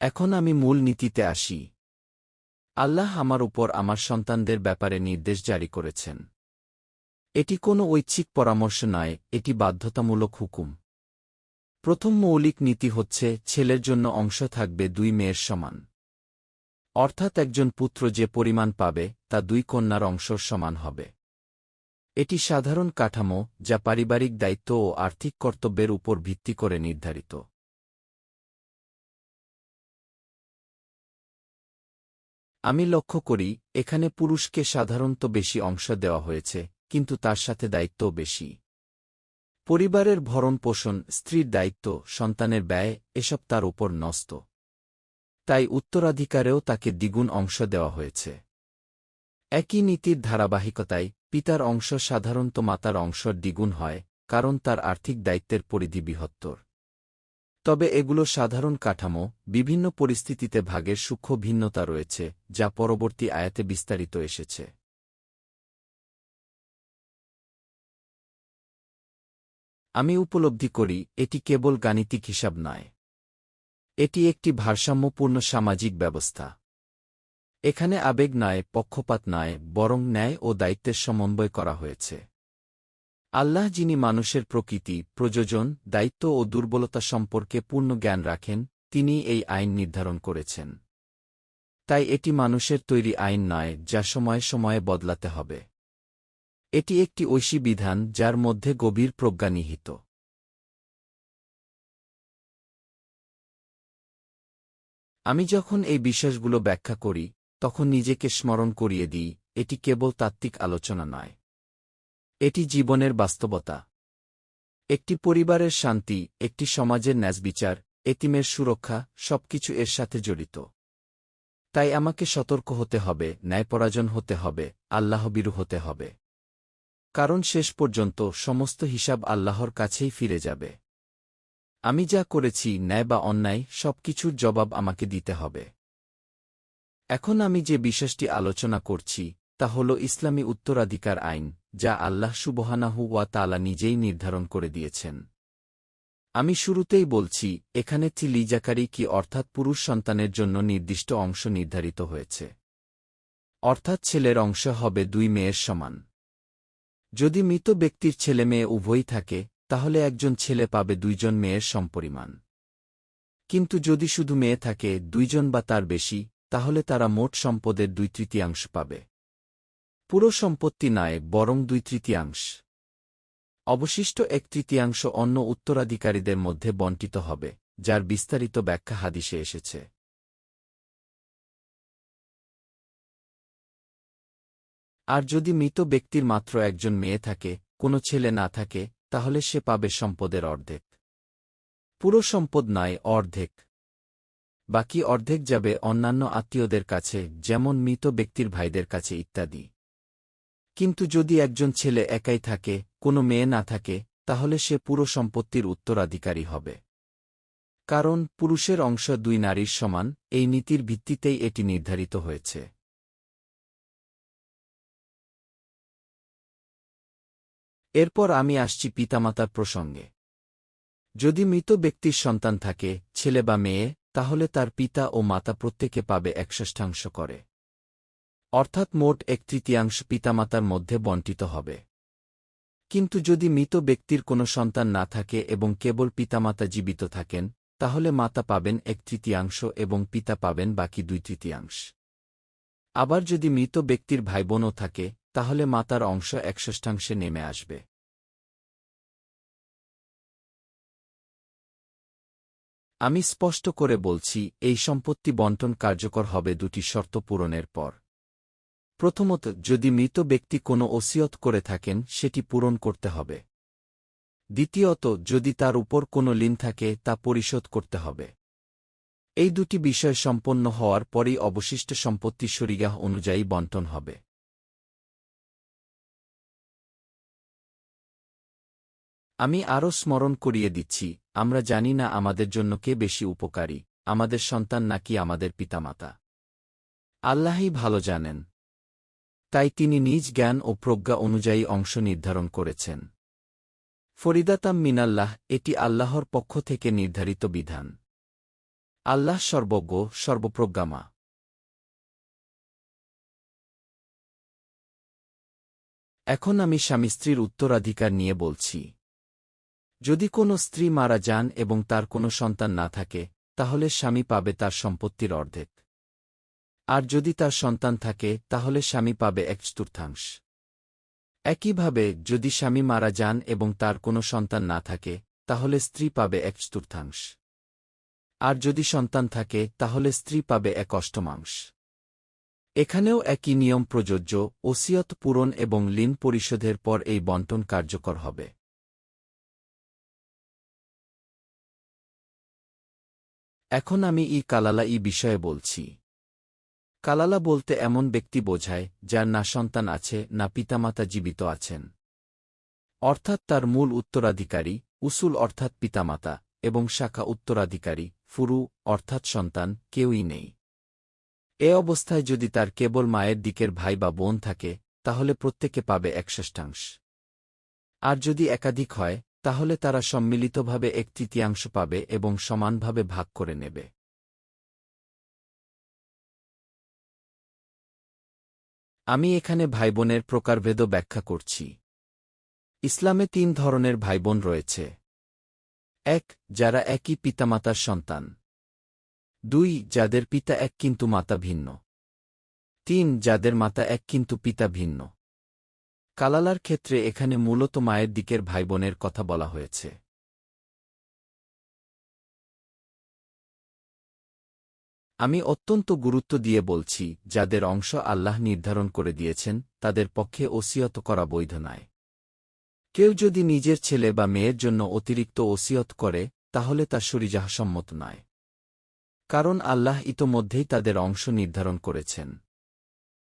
এখন আমি মূল নীতিতে আসি। আল্লাহ আমার উপর আমার সন্তানদের ব্যাপারে নির্দেশ জারি করেছেন। এটি কোনো ঐচ্ছিক পরামর্শ নয়, এটি বাধ্যতামূলক হুকুম। প্রথম মৌলিক নীতি হচ্ছে ছেলের জন্য অংশ থাকবে 2 মেয়ের সমান। অর্থাৎ একজন পুত্র যে পরিমাণ পাবে তা 2 কন্যার অংশর সমান হবে। এটি সাধারণ কাঠামো যা পারিবারিক দায়িত্ব ও আর্থিক কর্তব্যের উপর ভিত্তি করে নির্ধারিত। আমি লক্ষ্য করি এখানে পুরুষকে সাধারণত বেশি অংশ দেওয়া হয়েছে, কিন্তু তার সাথে দায়িত্বও বেশি। পরিবারের ভরণ পোষণ, স্ত্রীর দায়িত্ব, সন্তানের ব্যয় এসব তার উপর ন্যস্ত। তাই উত্তরাধিকারেও তাকে দ্বিগুণ অংশ দেওয়া হয়েছে। একই নীতির ধারাবাহিকতায় পিতার অংশ সাধারণত মাতার অংশের দ্বিগুণ হয়, কারণ তার আর্থিক দায়িত্বের পরিধি বৃহত্তর। তবে এগুলো সাধারণ কাঠামো, বিভিন্ন পরিস্থিতিতে ভাগের সূক্ষ্ম ভিন্নতা রয়েছে, যা পরবর্তী আয়াতে বিস্তারিত এসেছে। আমি উপলব্ধি করি এটি কেবল গাণিতিক হিসাব নয়। এটি একটি ভারসাম্যপূর্ণ সামাজিক ব্যবস্থা। এখানে আবেগ নয়, পক্ষপাত নয়, বরং ন্যায় ও দায়িত্বের সমন্বয় করা হয়েছে। আল্লাহ যিনি মানুষের প্রকৃতি, প্রয়োজন, দায়িত্ব ও দুর্বলতা সম্পর্কে পূর্ণ জ্ঞান রাখেন, তিনি এই আইন নির্ধারণ করেছেন। তাই এটি মানুষের তৈরি আইন নয় যা সময়ে সময়ে বদলাতে হবে। এটি একটি ঐশী বিধান যার মধ্যে গভীর প্রজ্ঞা নিহিত। আমি যখন এই বিশ্বাসগুলো ব্যাখ্যা করি তখন নিজেকে স্মরণ করিয়ে দিই এটি কেবল তাত্ত্বিক আলোচনা নয়। এটি জীবনের বাস্তবতা। একটি পরিবারের শান্তি, একটি সমাজের ন্যায়বিচার, এতিমের সুরক্ষা সবকিছু এর সাথে জড়িত। তাই আমাকে সতর্ক হতে হবে, ন্যায়পরায়ণ হতে হবে, আল্লাহভীরু হতে হবে। কারণ শেষ পর্যন্ত সমস্ত হিসাব আল্লাহর কাছেই ফিরে যাবে। আমি যা করেছি, ন্যায় বা অন্যায়, সবকিছুর জবাব আমাকে দিতে হবে। এখন আমি যে বিষয়টি আলোচনা করছি তা হল ইসলামী উত্তরাধিকার আইন, যা আল্লাহ সুবহানাহু ওয়া তাআলা নিজেই নির্ধারণ করে দিয়েছেন। আমি শুরুতেই বলছি, এখানে লিজাকারি কি অর্থাৎ পুরুষ সন্তানের জন্য নির্দিষ্ট অংশ নির্ধারিত হয়েছে। অর্থাৎ ছেলের অংশ হবে 2 মেয়ের সমান। যদি মৃত ব্যক্তির ছেলে মেয়ে উভয়ই থাকে তাহলে একজন ছেলে পাবে 2 জন মেয়ের সমপরিমাণ। কিন্তু যদি শুধু মেয়ে থাকে 2 জন বা তার বেশি, তাহলে তারা মোট সম্পদের 2/3 পাবে। পুরো সম্পত্তি নয়, বরং 2/3। অবশিষ্ট 1/3 অন্য উত্তরাধিকারীদের মধ্যে বণ্টিত হবে, যার বিস্তারিত ব্যাখ্যা হাদিসে এসেছে। আর যদি মৃত ব্যক্তির মাত্র একজন মেয়ে থাকে, কোনো ছেলে না থাকে, তাহলে সে পাবে সম্পদের অর্ধেক। পুরো সম্পদ নয়, অর্ধেক। বাকি অর্ধেক যাবে অন্যান্য আত্মীয়দের কাছে, যেমন মৃত ব্যক্তির ভাইদের কাছে ইত্যাদি। কিন্তু যদি একজন ছেলে একাই থাকে, কোনো মেয়ে না থাকে, তাহলে সে পুরো সম্পত্তির উত্তরাধিকারী হবে। কারণ পুরুষের অংশ 2 নারীর সমান, এই নীতির ভিত্তিতেই এটি নির্ধারিত হয়েছে। এরপর আমি আসছি পিতামাতার প্রসঙ্গে। যদি মৃত ব্যক্তির সন্তান থাকে, ছেলে বা মেয়ে, তাহলে তার পিতা ও মাতা প্রত্যেকে পাবে 1/6 করে। অর্থাৎ মোট 1/3 পিতামাতার মধ্যে বণ্টিত হবে। কিন্তু যদি মৃত ব্যক্তির কোনো সন্তান না থাকে এবং কেবল পিতামাতা জীবিত থাকেন, তাহলে মাতা পাবেন 1/3 এবং পিতা পাবেন বাকি 2/3। আবার যদি মৃত ব্যক্তির ভাইবোনও থাকে, তাহলে মাতার অংশ 1/6 নেমে আসবে। আমি স্পষ্ট করে বলছি, এই সম্পত্তি বণ্টন কার্যকর হবে 2টি শর্ত পূরণের পর। প্রথমত, যদি মৃত ব্যক্তি কোনো ওসিয়ত করে থাকেন সেটি পূরণ করতে হবে। দ্বিতীয়ত, যদি তার উপর কোনো ঋণ থাকে তা পরিশোধ করতে হবে। এই 2টি বিষয় সম্পন্ন হওয়ার পরই অবশিষ্ট সম্পত্তি শরিয়াহ অনুযায়ী বণ্টন হবে। আমি আরও স্মরণ করিয়ে দিচ্ছি, আমরা জানি না আমাদের জন্য কে বেশি উপকারী, আমাদের সন্তান নাকি আমাদের পিতামাতা। আল্লাহই ভালো জানেন। তাই তিনি নিজ জ্ঞান ও প্রজ্ঞা অনুযায়ী অংশ নির্ধারণ করেছেন। ফরিদাতাম মিনাল্লাহ, এটি আল্লাহর পক্ষ থেকে নির্ধারিত বিধান। আল্লাহ সর্বজ্ঞ, সর্বপ্রজ্ঞামা। এখন আমি স্বামী-স্ত্রীর উত্তরাধিকার নিয়ে বলছি। যদি কোনো স্ত্রী মারা যান এবং তার কোনো সন্তান না থাকে, তাহলে স্বামী পাবে তার সম্পত্তির অর্ধেক। আর যদি তার সন্তান থাকে তাহলে স্বামী পাবে 1/4। একইভাবে যদি স্বামী মারা যান এবং তার কোনো সন্তান না থাকে, তাহলে স্ত্রী পাবে 1/4। আর যদি সন্তান থাকে তাহলে স্ত্রী পাবে 1/8। এখানেও একই নিয়ম প্রযোজ্য, ওসিয়ত পূরণ এবং ঋণ পরিশোধের পর এই বণ্টন কার্যকর হবে। এখন আমি কালালা বিষয়ে বলছি। কালালা বলতে এমন ব্যক্তি বোঝায় যার না সন্তান আছে না পিতামাতা জীবিত আছেন, অর্থাৎ তার মূল উত্তরাধিকারী, উসুল অর্থাৎ পিতামাতা, এবং শাখা উত্তরাধিকারী, ফুরু অর্থাৎ সন্তান, কেউই নেই। এ অবস্থায় যদি তার কেবল মায়ের দিকের ভাই বা বোন থাকে, তাহলে প্রত্যেকে পাবে 1/6। আর যদি একাধিক হয়, তাহলে তারা সম্মিলিতভাবে 1/3 পাবে এবং সমানভাবে ভাগ করে নেবে। আমি এখানে ভাইবোনের প্রকারভেদও ব্যাখ্যা করছি। ইসলামে 3 ধরনের ভাইবোন রয়েছে। 1. যারা একই পিতামাতার সন্তান। 2. যাদের পিতা এক কিন্তু মাতা ভিন্ন। 3. যাদের মাতা এক কিন্তু পিতা ভিন্ন। কালালার ক্ষেত্রে এখানে মূলত মায়ের দিকের ভাইবোনের কথা বলা হয়েছে। আমি অত্যন্ত গুরুত্ব দিয়ে বলছি, যাদের অংশ আল্লাহ নির্ধারণ করে দিয়েছেন তাদের পক্ষে ওসিয়ত করা বৈধ নয়। কেউ যদি নিজের ছেলে বা মেয়ের জন্য অতিরিক্ত ওসিয়ত করে, তাহলে তা শরীয়তসম্মত নয়। কারণ আল্লাহ ইতোমধ্যেই তাদের অংশ নির্ধারণ করেছেন।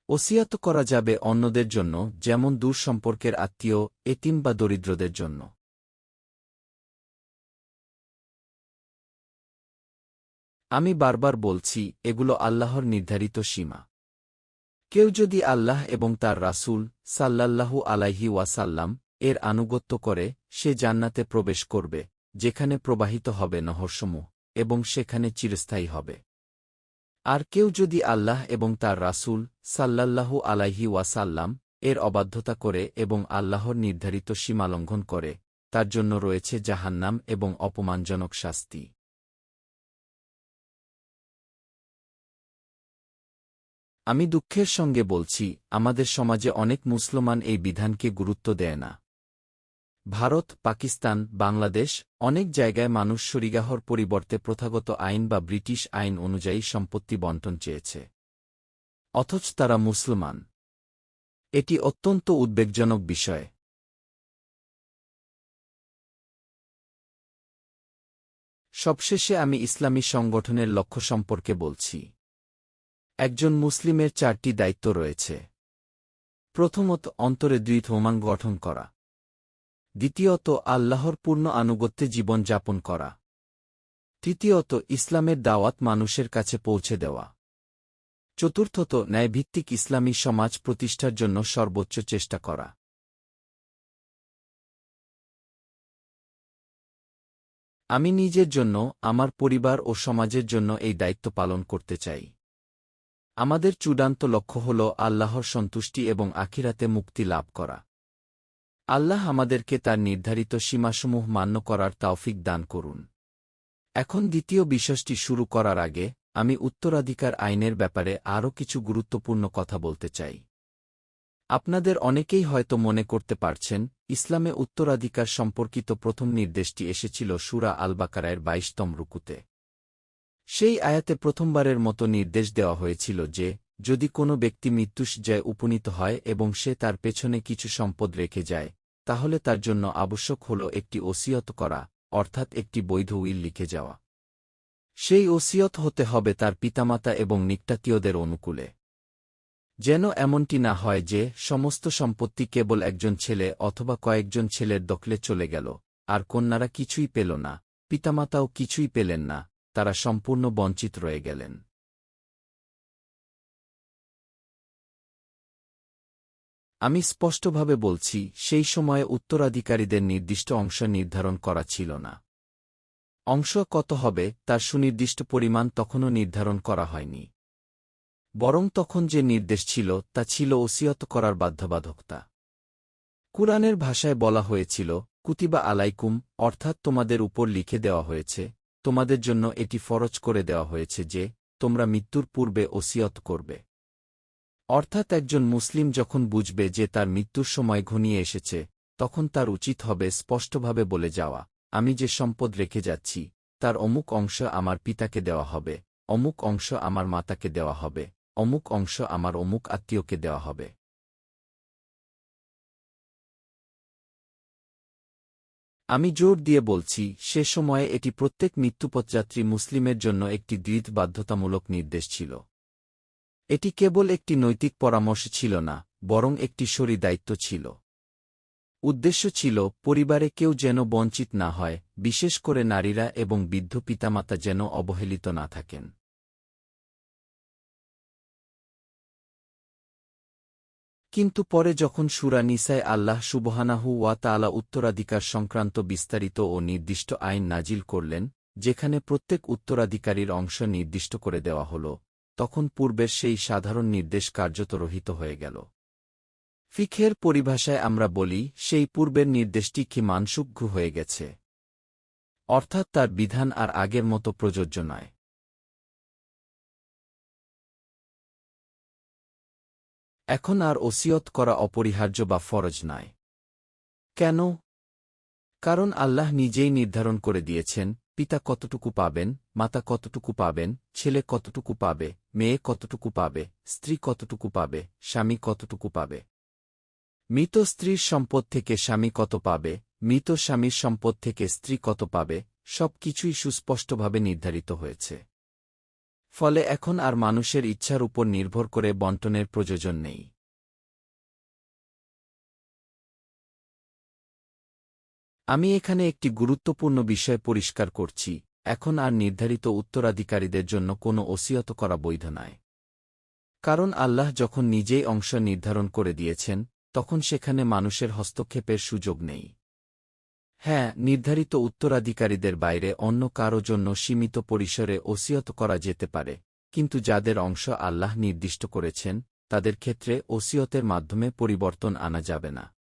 ওসিয়ত করা যাবে অন্যদের জন্য, যেমন দূর সম্পর্কের আত্মীয়, এতিম বা দরিদ্রদের জন্য। আমি বারবার বলছি, এগুলো আল্লাহর নির্ধারিত সীমা। কেউ যদি আল্লাহ এবং তার রাসূল সাল্লাল্লাহু আলাইহি ওয়াসাল্লাম এর আনুগত্য করে, সে জান্নাতে প্রবেশ করবে, যেখানে প্রবাহিত হবে নহরসমূহ, এবং সেখানে চিরস্থায়ী হবে। আর কেউ যদি আল্লাহ এবং তার রাসূল সাল্লাল্লাহু আলাইহি ওয়াসাল্লাম এর অবাধ্যতা করে এবং আল্লাহর নির্ধারিত সীমা লঙ্ঘন করে, তার জন্য রয়েছে জাহান্নাম এবং অপমানজনক শাস্তি। আমি দুঃখের সঙ্গে বলছি, আমাদের সমাজে অনেক মুসলমান এই বিধানকে গুরুত্ব দেয় না। ভারত, পাকিস্তান, বাংলাদেশ, অনেক জায়গায় মানুষ শরিয়াহর পরিবর্তে প্রথাগত আইন বা ব্রিটিশ আইন অনুযায়ী সম্পত্তি বণ্টন চেয়েছে। অথচ তারা মুসলমান। এটি অত্যন্ত উদ্বেগজনক বিষয়। সবশেষে আমি ইসলামী সংগঠনের লক্ষ্য সম্পর্কে বলছি। একজন মুসলিমের 4টি দায়িত্ব রয়েছে। প্রথমত, অন্তরে দৃঢ় ঈমান গঠন করা। দ্বিতীয়ত, আল্লাহর পূর্ণ আনুগত্যে জীবন যাপন করা। তৃতীয়ত, ইসলামের দাওয়াত মানুষের কাছে পৌঁছে দেওয়া। চতুর্থত, ন্যায়ভিত্তিক ইসলামী সমাজ প্রতিষ্ঠার জন্য সর্বোচ্চ চেষ্টা করা। আমি নিজের জন্য, আমার পরিবার ও সমাজের জন্য এই দায়িত্ব পালন করতে চাই। আমাদের চূড়ান্ত লক্ষ্য হল আল্লাহর সন্তুষ্টি এবং আখিরাতে মুক্তি লাভ করা। আল্লাহ আমাদেরকে তার নির্ধারিত সীমাসমূহ মান্য করার তৌফিক দান করুন। এখন দ্বিতীয় বিষয়টি শুরু করার আগে আমি উত্তরাধিকার আইনের ব্যাপারে আরও কিছু গুরুত্বপূর্ণ কথা বলতে চাই। আপনাদের অনেকেই হয়তো মনে করতে পারছেন, ইসলামে উত্তরাধিকার সম্পর্কিত প্রথম নির্দেশটি এসেছিল সূরা আল বাকারার 22তম রুকুতে। সেই আয়াতে প্রথমবারের মতো নির্দেশ দেওয়া হয়েছিল যে, যদি কোনো ব্যক্তি মৃত্যুশয্যায় উপনীত হয় এবং সে তার পেছনে কিছু সম্পদ রেখে যায়, তাহলে তার জন্য আবশ্যক হল একটি ওসিয়ত করা, অর্থাৎ একটি বৈধ উইল লিখে যাওয়া। সেই ওসিয়ত হতে হবে তার পিতামাতা এবং নিকটাত্মীয়দের অনুকূলে। যেন এমনটি না হয় যে, সমস্ত সম্পত্তি কেবল একজন ছেলে অথবা কয়েকজন ছেলের দখলে চলে গেল, আর কন্যারা কিছুই পেল না, পিতামাতাও কিছুই পেলেন না, তারা সম্পূর্ণ বঞ্চিত রয়ে গেলেন। আমি স্পষ্টভাবে বলছি, সেই সময়ে উত্তরাধিকারীদের নির্দিষ্ট অংশ নির্ধারণ করা ছিল না। অংশ কত হবে তার সুনির্দিষ্ট পরিমাণ তখনও নির্ধারণ করা হয়নি। বরং তখন যে নির্দেশ ছিল তা ছিল ওসিয়ত করার বাধ্যবাধকতা। কুরআনের ভাষায় বলা হয়েছিল, কুতিবা আলাইকুম, অর্থাৎ তোমাদের উপর লিখে দেওয়া হয়েছে, তোমাদের জন্য এটি ফরজ করে দেওয়া হয়েছে যে তোমরা মৃত্যুর পূর্বে ওসিয়ত করবে। অর্থাৎ একজন মুসলিম যখন বুঝবে যে তার মৃত্যুর সময় ঘনিয়ে এসেছে, তখন তার উচিত হবে স্পষ্টভাবে বলে যাওয়া, আমি যে সম্পদ রেখে যাচ্ছি তার অমুক অংশ আমার পিতাকে দেওয়া হবে, অমুক অংশ আমার মাতাকে দেওয়া হবে, অমুক অংশ আমার অমুক আত্মীয়কে দেওয়া হবে। আমি জোর দিয়ে বলছি, সে সময়ে এটি প্রত্যেক মৃত্যুপথযাত্রী মুসলিমের জন্য একটি দৃঢ় বাধ্যতামূলক নির্দেশ ছিল। এটি কেবল একটি নৈতিক পরামর্শ ছিল না, বরং একটি শরী দায়িত্ব ছিল। উদ্দেশ্য ছিল পরিবারে কেউ যেন বঞ্চিত না হয়, বিশেষ করে নারীরা এবং বৃদ্ধ পিতামাতা যেন অবহেলিত না থাকেন। কিন্তু পরে যখন সূরা নিসায় আল্লাহ সুবহানাহু ওয়া তাআলা উত্তরাধিকার সংক্রান্ত বিস্তারিত ও নির্দিষ্ট আইন নাজিল করলেন, যেখানে প্রত্যেক উত্তরাধিকারীর অংশ নির্দিষ্ট করে দেওয়া হল, তখন পূর্বের সেই সাধারণ নির্দেশ কার্যত রহিত হয়ে গেল। ফিকহের পরিভাষায় আমরা বলি, সেই পূর্বের নির্দেশটি কি মানসুখ হয়ে গেছে, অর্থাৎ তার বিধান আর আগের মতো প্রযোজ্য নয়। এখন আর ওসিয়ত করা অপরিহার্য বা ফরজ নয়। কেন? কারণ আল্লাহ নিজেই নির্ধারণ করে দিয়েছেন, পিতা কতটুকু পাবেন, মাতা কতটুকু পাবেন, ছেলে কতটুকু পাবে, মেয়ে কতটুকু পাবে, স্ত্রী কতটুকু পাবে, স্বামী কতটুকু পাবে। মৃত স্ত্রীর সম্পদ থেকে স্বামী কত পাবে, মৃত স্বামীর সম্পদ থেকে স্ত্রী কত পাবে, সব কিছুই সুস্পষ্টভাবে নির্ধারিত হয়েছে। ফলে এখন আর মানুষের ইচ্ছার উপর নির্ভর করে বণ্টনের প্রয়োজন নেই। আমি এখানে একটি গুরুত্বপূর্ণ বিষয় পরিষ্কার করছি, এখন আর নির্ধারিত উত্তরাধিকারীদের জন্য কোনো ওসিয়ত করা বৈধ নয়। কারণ আল্লাহ যখন নিজেই অংশ নির্ধারণ করে দিয়েছেন, তখন সেখানে মানুষের হস্তক্ষেপের সুযোগ নেই। হ্যাঁ, নির্ধারিত উত্তরাধিকারীদের বাইরে অন্য কারো জন্য সীমিত পরিসরে ওসিয়ত করা যেতে পারে, কিন্তু যাদের অংশ আল্লাহ নির্দিষ্ট করেছেন, তাদের ক্ষেত্রে ওসিয়তের মাধ্যমে পরিবর্তন আনা যাবে না।